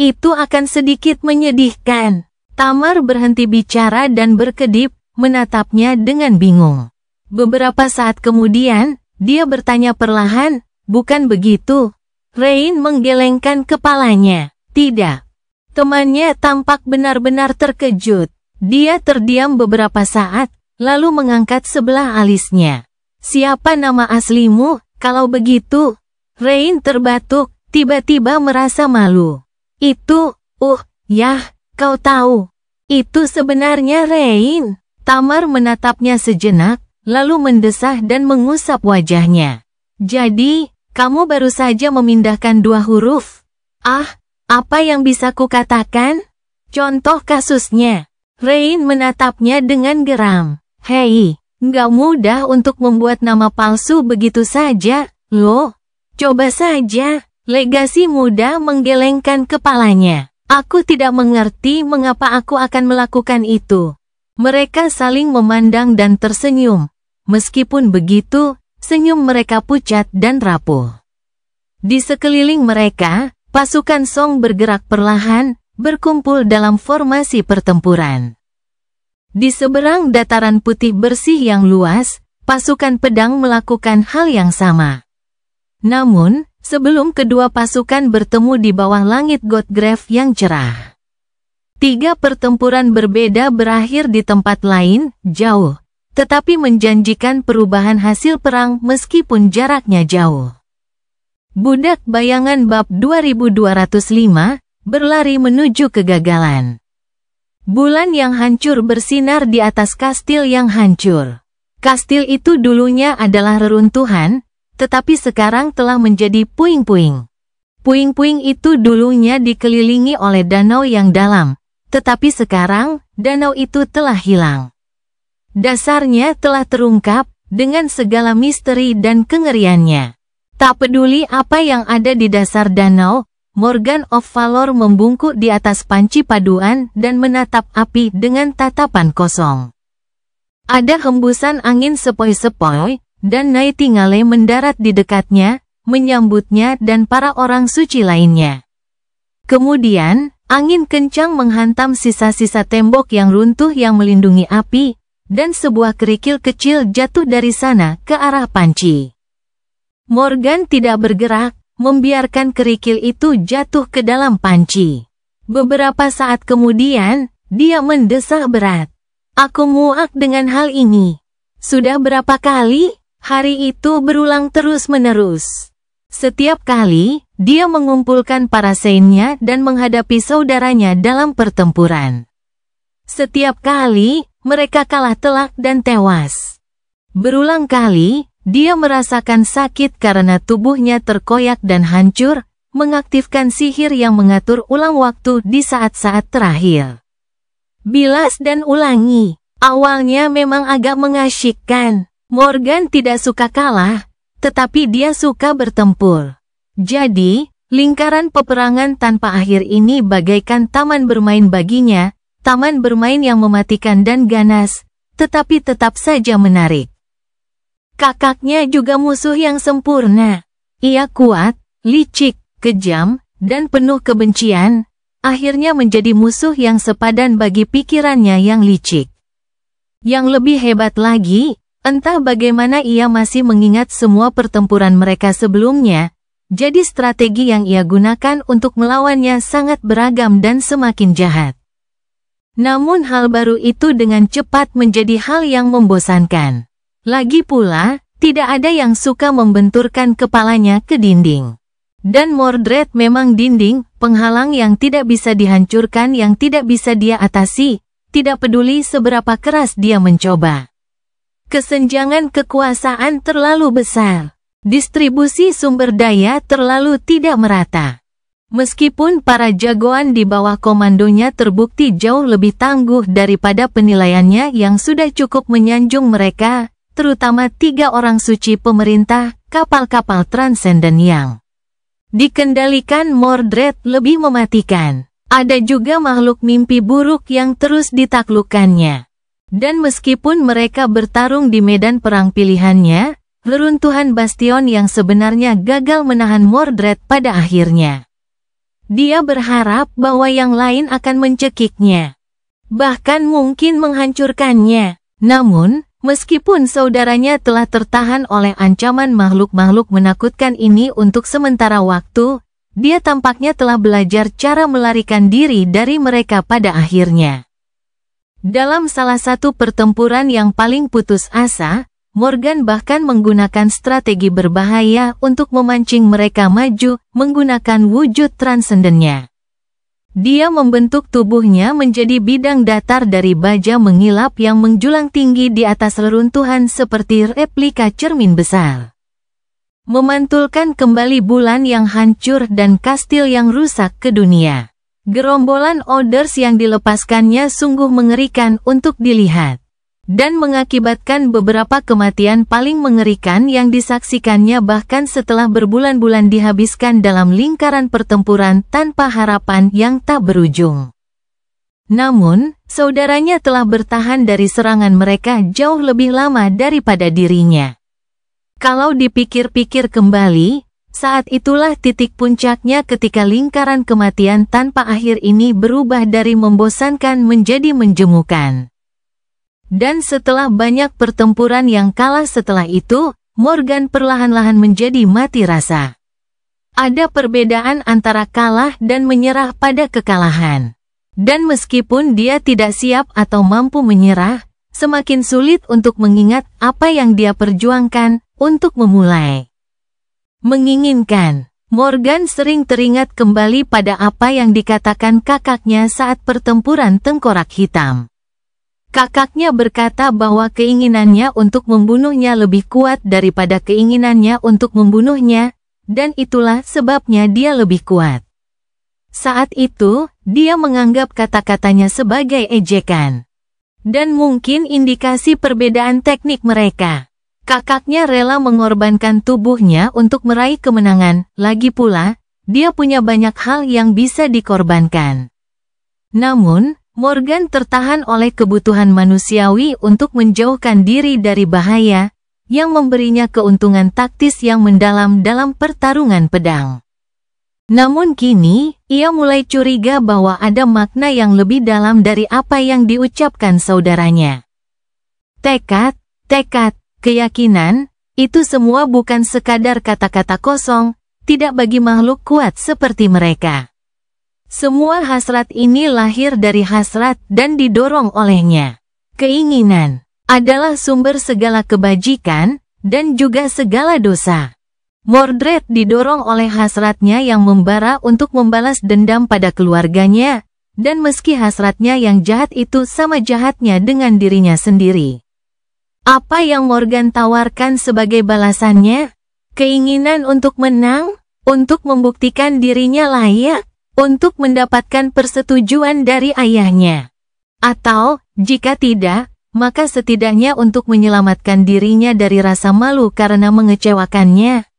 Itu akan sedikit menyedihkan. Tamar berhenti bicara dan berkedip, menatapnya dengan bingung. Beberapa saat kemudian, dia bertanya perlahan, "Bukan begitu?" Rain menggelengkan kepalanya. "Tidak." Temannya tampak benar-benar terkejut. Dia terdiam beberapa saat, lalu mengangkat sebelah alisnya. "Siapa nama aslimu? Kalau begitu?" Rain terbatuk, tiba-tiba merasa malu. "Itu, yah, kau tahu." "Itu sebenarnya Rain." Tamar menatapnya sejenak, lalu mendesah dan mengusap wajahnya. "Jadi, kamu baru saja memindahkan 2 huruf? Apa yang bisa kukatakan? Contoh kasusnya." Rain menatapnya dengan geram. "Hei, nggak mudah untuk membuat nama palsu begitu saja, loh. Coba saja." Legasi muda menggelengkan kepalanya. "Aku tidak mengerti mengapa aku akan melakukan itu." Mereka saling memandang dan tersenyum. Meskipun begitu, senyum mereka pucat dan rapuh. Di sekeliling mereka, pasukan Song bergerak perlahan, berkumpul dalam formasi pertempuran. Di seberang dataran putih bersih yang luas, pasukan pedang melakukan hal yang sama. Namun, sebelum kedua pasukan bertemu di bawah langit Godgrave yang cerah, 3 pertempuran berbeda berakhir di tempat lain, jauh, tetapi menjanjikan perubahan hasil perang meskipun jaraknya jauh. Budak Bayangan bab 2205, berlari menuju kegagalan. Bulan yang hancur bersinar di atas kastil yang hancur. Kastil itu dulunya adalah reruntuhan, tetapi sekarang telah menjadi puing-puing. Puing-puing itu dulunya dikelilingi oleh danau yang dalam, tetapi sekarang, danau itu telah hilang. Dasarnya telah terungkap, dengan segala misteri dan kengeriannya. Tak peduli apa yang ada di dasar danau, Morgan of Valor membungkuk di atas panci paduan dan menatap api dengan tatapan kosong. Ada hembusan angin sepoi-sepoi, dan Nightingale mendarat di dekatnya, menyambutnya dan para orang suci lainnya. Kemudian, angin kencang menghantam sisa-sisa tembok yang runtuh yang melindungi api, dan sebuah kerikil kecil jatuh dari sana ke arah panci. Morgan tidak bergerak, membiarkan kerikil itu jatuh ke dalam panci. Beberapa saat kemudian, dia mendesah berat. "Aku muak dengan hal ini. Sudah berapa kali?" Hari itu berulang terus-menerus. Setiap kali, dia mengumpulkan para seinnya dan menghadapi saudaranya dalam pertempuran. Setiap kali, mereka kalah telak dan tewas. Berulang kali, dia merasakan sakit karena tubuhnya terkoyak dan hancur, mengaktifkan sihir yang mengatur ulang waktu di saat-saat terakhir. Bilas dan ulangi. Awalnya memang agak mengasyikkan. Morgan tidak suka kalah, tetapi dia suka bertempur. Jadi, lingkaran peperangan tanpa akhir ini bagaikan taman bermain baginya, taman bermain yang mematikan dan ganas, tetapi tetap saja menarik. Kakaknya juga musuh yang sempurna. Ia kuat, licik, kejam, dan penuh kebencian, akhirnya menjadi musuh yang sepadan bagi pikirannya yang licik. Yang lebih hebat lagi, entah bagaimana ia masih mengingat semua pertempuran mereka sebelumnya, jadi strategi yang ia gunakan untuk melawannya sangat beragam dan semakin jahat. Namun hal baru itu dengan cepat menjadi hal yang membosankan. Lagi pula, tidak ada yang suka membenturkan kepalanya ke dinding. Dan Mordred memang dinding, penghalang yang tidak bisa dihancurkan yang tidak bisa dia atasi, tidak peduli seberapa keras dia mencoba. Kesenjangan kekuasaan terlalu besar. Distribusi sumber daya terlalu tidak merata. Meskipun para jagoan di bawah komandonya terbukti jauh lebih tangguh daripada penilaiannya yang sudah cukup menyanjung mereka, terutama 3 orang suci pemerintah, kapal-kapal transenden yang dikendalikan Mordred lebih mematikan. Ada juga makhluk mimpi buruk yang terus ditaklukkannya. Dan meskipun mereka bertarung di medan perang pilihannya, reruntuhan bastion yang sebenarnya gagal menahan Mordred pada akhirnya. Dia berharap bahwa yang lain akan mencekiknya, bahkan mungkin menghancurkannya. Namun, meskipun saudaranya telah tertahan oleh ancaman makhluk-makhluk menakutkan ini untuk sementara waktu, dia tampaknya telah belajar cara melarikan diri dari mereka pada akhirnya. Dalam salah satu pertempuran yang paling putus asa, Morgan bahkan menggunakan strategi berbahaya untuk memancing mereka maju menggunakan wujud transendennya. Dia membentuk tubuhnya menjadi bidang datar dari baja mengilap yang menjulang tinggi di atas reruntuhan seperti replika cermin besar. Memantulkan kembali bulan yang hancur dan kastil yang rusak ke dunia. Gerombolan orders yang dilepaskannya sungguh mengerikan untuk dilihat. Dan mengakibatkan beberapa kematian paling mengerikan yang disaksikannya bahkan setelah berbulan-bulan dihabiskan dalam lingkaran pertempuran tanpa harapan yang tak berujung. Namun, saudaranya telah bertahan dari serangan mereka jauh lebih lama daripada dirinya. Kalau dipikir-pikir kembali, saat itulah titik puncaknya ketika lingkaran kematian tanpa akhir ini berubah dari membosankan menjadi menjemukan. Dan setelah banyak pertempuran yang kalah setelah itu, Morgan perlahan-lahan menjadi mati rasa. Ada perbedaan antara kalah dan menyerah pada kekalahan. Dan meskipun dia tidak siap atau mampu menyerah, semakin sulit untuk mengingat apa yang dia perjuangkan untuk memulai. Menginginkan. Morgan sering teringat kembali pada apa yang dikatakan kakaknya saat pertempuran Tengkorak Hitam. Kakaknya berkata bahwa keinginannya untuk membunuhnya lebih kuat daripada keinginannya untuk membunuhnya, dan itulah sebabnya dia lebih kuat. Saat itu, dia menganggap kata-katanya sebagai ejekan. Dan mungkin indikasi perbedaan teknik mereka. Kakaknya rela mengorbankan tubuhnya untuk meraih kemenangan, lagi pula, dia punya banyak hal yang bisa dikorbankan. Namun, Morgan tertahan oleh kebutuhan manusiawi untuk menjauhkan diri dari bahaya, yang memberinya keuntungan taktis yang mendalam dalam pertarungan pedang. Namun kini, ia mulai curiga bahwa ada makna yang lebih dalam dari apa yang diucapkan saudaranya. Tekad, keyakinan, itu semua bukan sekadar kata-kata kosong, tidak bagi makhluk kuat seperti mereka. Semua hasrat ini lahir dari hasrat dan didorong olehnya. Keinginan adalah sumber segala kebajikan dan juga segala dosa. Mordred didorong oleh hasratnya yang membara untuk membalas dendam pada keluarganya, dan meski hasratnya yang jahat itu sama jahatnya dengan dirinya sendiri. Apa yang Morgan tawarkan sebagai balasannya? Keinginan untuk menang, untuk membuktikan dirinya layak, untuk mendapatkan persetujuan dari ayahnya. Atau, jika tidak, maka setidaknya untuk menyelamatkan dirinya dari rasa malu karena mengecewakannya.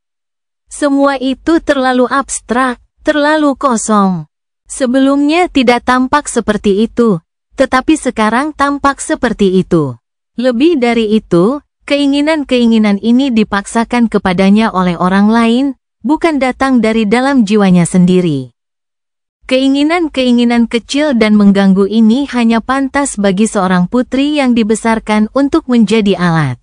Semua itu terlalu abstrak, terlalu kosong. Sebelumnya tidak tampak seperti itu, tetapi sekarang tampak seperti itu. Lebih dari itu, keinginan-keinginan ini dipaksakan kepadanya oleh orang lain, bukan datang dari dalam jiwanya sendiri. Keinginan-keinginan kecil dan mengganggu ini hanya pantas bagi seorang putri yang dibesarkan untuk menjadi alat.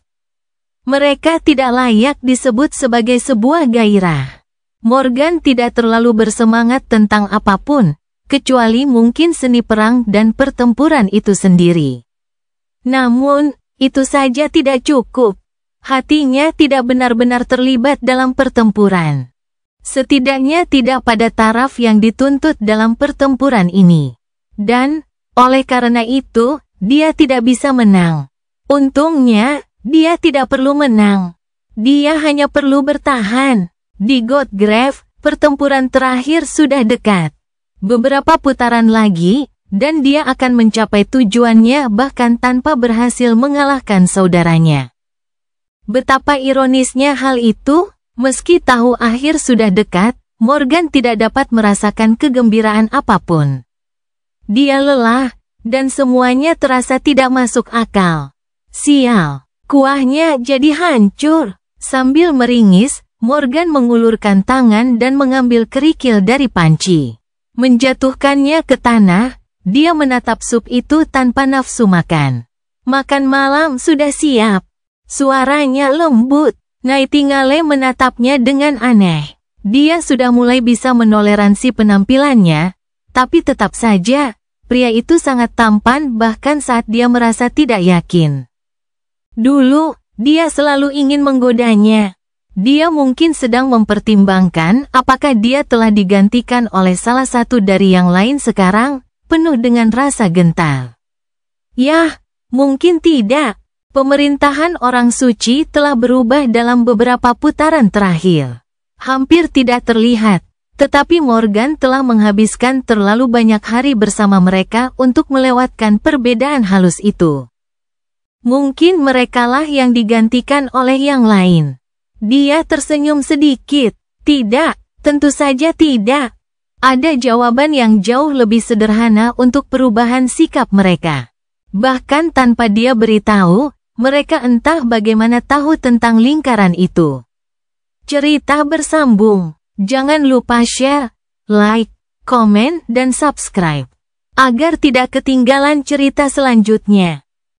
Mereka tidak layak disebut sebagai sebuah gairah. Morgan tidak terlalu bersemangat tentang apapun, kecuali mungkin seni perang dan pertempuran itu sendiri. Namun, itu saja tidak cukup. Hatinya tidak benar-benar terlibat dalam pertempuran. Setidaknya tidak pada taraf yang dituntut dalam pertempuran ini. Dan, oleh karena itu, dia tidak bisa menang. Untungnya, dia tidak perlu menang. Dia hanya perlu bertahan. Di Godgrave, Pertempuran terakhir sudah dekat. Beberapa putaran lagi, dan dia akan mencapai tujuannya bahkan tanpa berhasil mengalahkan saudaranya. Betapa ironisnya hal itu, meski tahu akhir sudah dekat, Morgan tidak dapat merasakan kegembiraan apapun. Dia lelah, dan semuanya terasa tidak masuk akal. Sial, kuahnya jadi hancur. Sambil meringis, Morgan mengulurkan tangan dan mengambil kerikil dari panci. Menjatuhkannya ke tanah, dia menatap sup itu tanpa nafsu makan. Makan malam sudah siap. Suaranya lembut. Nightingale menatapnya dengan aneh. Dia sudah mulai bisa menoleransi penampilannya, tapi tetap saja, pria itu sangat tampan bahkan saat dia merasa tidak yakin. Dulu, dia selalu ingin menggodanya. Dia mungkin sedang mempertimbangkan apakah dia telah digantikan oleh salah satu dari yang lain sekarang, penuh dengan rasa gentar. Yah, mungkin tidak. Pemerintahan orang suci telah berubah dalam beberapa putaran terakhir. Hampir tidak terlihat, tetapi Morgan telah menghabiskan terlalu banyak hari bersama mereka untuk melewatkan perbedaan halus itu. Mungkin merekalah yang digantikan oleh yang lain. Dia tersenyum sedikit. Tidak, tentu saja tidak. Ada jawaban yang jauh lebih sederhana untuk perubahan sikap mereka. Bahkan tanpa dia beritahu, mereka entah bagaimana tahu tentang lingkaran itu. Cerita bersambung. Jangan lupa share, like, komen, dan subscribe. Agar tidak ketinggalan cerita selanjutnya.